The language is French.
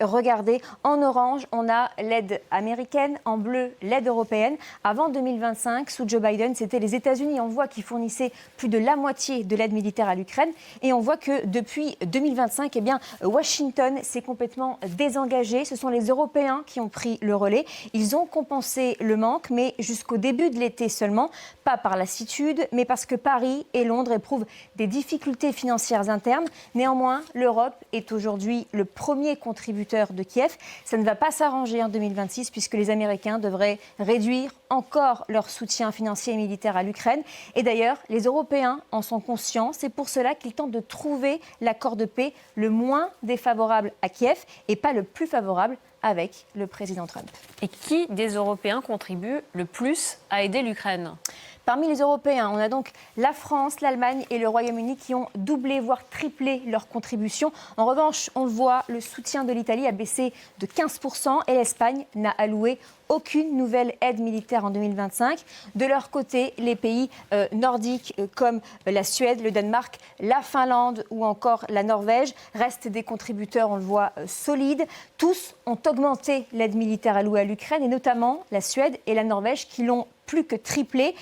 Regardez, en orange, on a l'aide américaine, en bleu, l'aide européenne. Avant 2025, sous Joe Biden, c'était les États-Unis. On voit qu'ils fournissaient plus de la moitié de l'aide militaire à l'Ukraine. Et on voit que depuis 2025, eh bien, Washington s'est complètement désengagé. Ce sont les Européens qui ont pris le relais. Ils ont compensé le manque, mais jusqu'au début de l'été seulement. Pas par lassitude, mais parce que Paris et Londres éprouvent des difficultés financières internes. Néanmoins, l'Europe est aujourd'hui le premier contributeur de Kiev. Ça ne va pas s'arranger en 2026 puisque les Américains devraient réduire encore leur soutien financier et militaire à l'Ukraine. Et d'ailleurs, les Européens en sont conscients. C'est pour cela qu'ils tentent de trouver l'accord de paix le moins défavorable à Kiev et pas le plus favorable avec le président Trump. Et qui des Européens contribue le plus à aider l'Ukraine ? Parmi les Européens, on a donc la France, l'Allemagne et le Royaume-Uni qui ont doublé, voire triplé leur contribution. En revanche, on le voit, le soutien de l'Italie a baissé de 15% et l'Espagne n'a alloué aucune nouvelle aide militaire en 2025. De leur côté, les pays nordiques comme la Suède, le Danemark, la Finlande ou encore la Norvège restent des contributeurs, on le voit, solides. Tous ont augmenté l'aide militaire allouée à l'Ukraine et notamment la Suède et la Norvège qui l'ont plus que triplé.